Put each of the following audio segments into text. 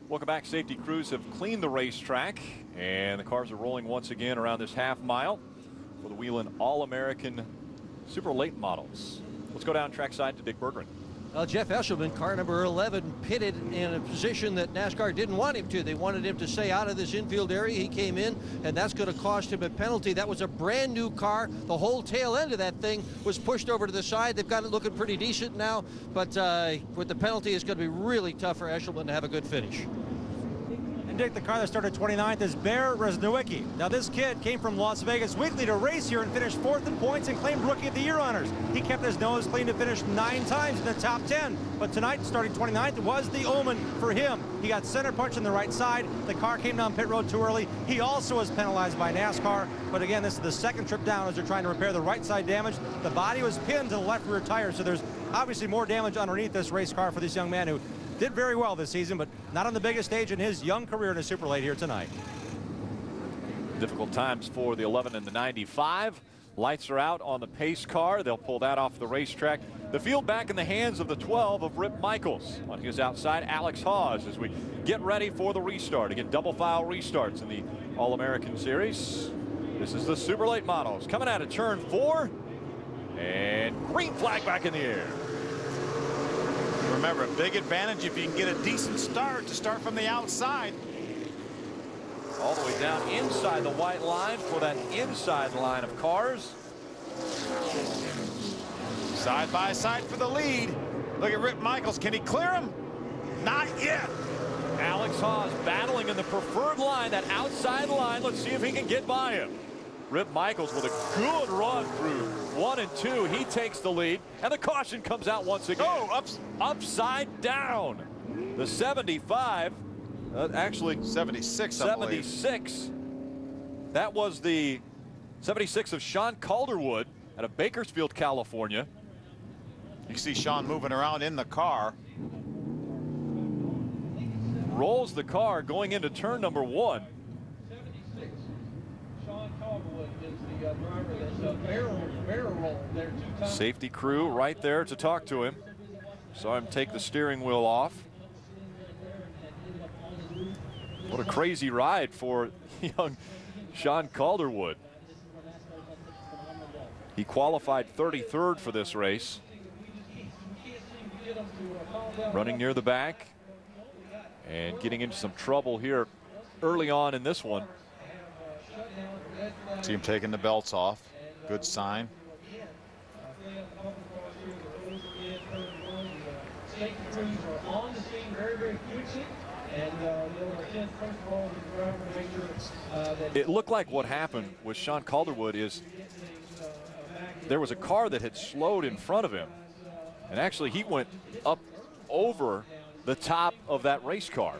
Welcome back. Safety crews have cleaned the racetrack, and the cars are rolling once again around this half mile for the Whelen All-American Super Late Models. Let's go down trackside to Dick Berggren. Well, Jeff Eshelman, car number 11, pitted in a position that NASCAR didn't want him to. They wanted him to stay out of this infield area. He came in, and that's going to cost him a penalty. That was a brand new car. The whole tail end of that thing was pushed over to the side. They've got it looking pretty decent now, but with the penalty, it's going to be really tough for Eshelman to have a good finish. Dick, the car that started 29th is Bear Resnowicki. Now this kid came from Las Vegas weekly to race here and finished 4th in points and claimed Rookie of the Year honors. He kept his nose clean to finish 9 times in the top 10. But tonight, starting 29th, was the omen for him. He got center punch on the right side. The car came down pit road too early. He also was penalized by NASCAR. But again, this is the second trip down as they're trying to repair the right side damage. The body was pinned to the left rear tire, so there's obviously more damage underneath this race car for this young man who did very well this season, but not on the biggest stage in his young career in a super late here tonight. Difficult times for the 11 and the 95. Lights are out on the pace car. They'll pull that off the racetrack. The field back in the hands of the 12 of Rip Michaels. On his outside, Alex Hawes, as we get ready for the restart. Again, double file restarts in the All-American Series. This is the super late models coming out of turn 4. And green flag back in the air. Remember, a big advantage if you can get a decent start to start from the outside. All the way down inside the white line for that inside line of cars. Side by side for the lead. Look at Rip Michaels. Can he clear him? Not yet. Alex Hawes battling in the preferred line, that outside line. Let's see if he can get by him. Rip Michaels with a good run through 1 and 2. He takes the lead, and the caution comes out once again. Oh, upside down. The 75, actually 76. 76. That was the 76 of Sean Calderwood out of Bakersfield, California. You see Sean moving around in the car. Rolls the car going into turn number 1. Safety crew right there to talk to him. Saw him take the steering wheel off. What a crazy ride for young Sean Calderwood. He qualified 33rd for this race. Running near the back and getting into some trouble here early on in this one. See him taking the belts off. Good sign. It looked like what happened with Sean Calderwood is there was a car that had slowed in front of him, and actually he went up over the top of that race car.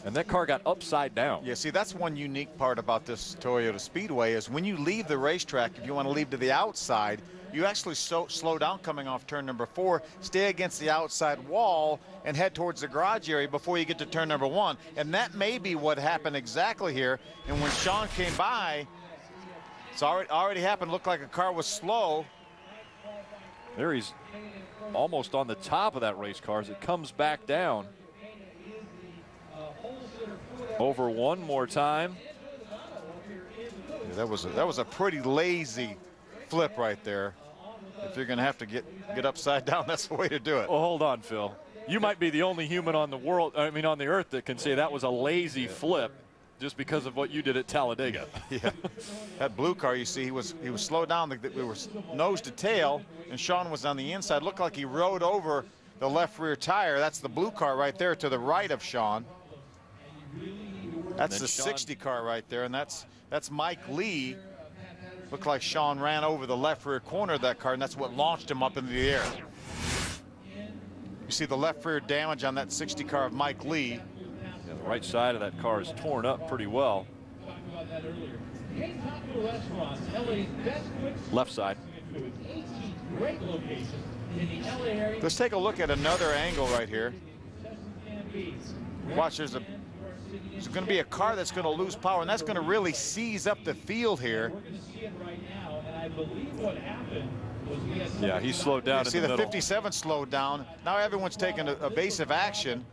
And that car got upside down. Yeah, see, that's one unique part about this Toyota Speedway is when you leave the racetrack, if you want to leave to the outside, you actually slow down coming off turn number 4, stay against the outside wall, and head towards the garage area before you get to turn number 1. And that may be what happened exactly here. And when Sean came by, it's already happened. Looked like a car was slow. There he's almost on the top of that race car as it comes back down. Over one more time. Yeah, that was a pretty lazy flip right there. If you're going to have to get upside down, that's the way to do it. Well, hold on, Phil. You might be the only human on the world, I mean on the earth, that can say that was a lazy flip just because of what you did at Talladega. Yeah. That blue car, you see, he was slowed down. We were nose to tail, and Sean was on the inside. Looked like he rode over the left rear tire. That's the blue car right there to the right of Sean. That's the 60 car right there, and that's Mike Lee. Looked like Sean ran over the left rear corner of that car, and that's what launched him up into the air. You see the left rear damage on that 60 car of Mike Lee. Yeah, the right side of that car is torn up pretty well. Left side. Let's take a look at another angle right here. Watch, there's going to be a car that's going to lose power, and that's going to really seize up the field here. Yeah, he slowed down. You see the 57 slowed down. Now everyone's taking evasive action.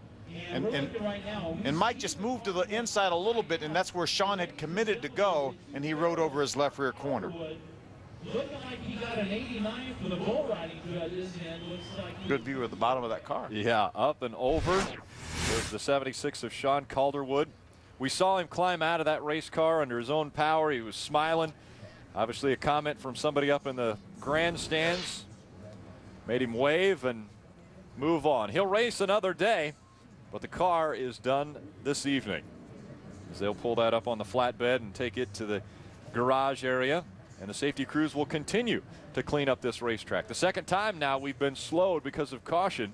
And Mike just moved to the inside a little bit, and that's where Sean had committed to go, and he rode over his left rear corner. Looking like he got an 89 for the bull riding judges, and looks like good view of the bottom of that car. Yeah, up and over. There's the 76 of Sean Calderwood. We saw him climb out of that race car under his own power. He was smiling. Obviously a comment from somebody up in the grandstands made him wave and move on. He'll race another day, but the car is done this evening, as they'll pull that up on the flatbed and take it to the garage area, and the safety crews will continue to clean up this racetrack. The second time now we've been slowed because of caution,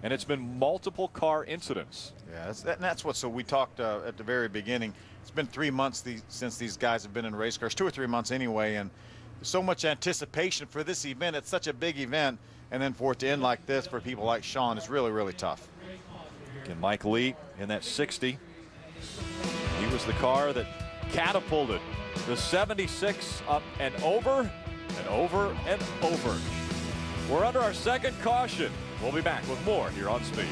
and it's been multiple car incidents. Yeah, that's what, so we talked at the very beginning. It's been 3 months since these guys have been in race cars, 2 or 3 months anyway, and so much anticipation for this event. It's such a big event, and then for it to end like this for people like Sean is really, really tough. And Mike Lee in that 60. He was the car that catapulted the 76 up and over and over and over. We're under our second caution. We'll be back with more here on Speed.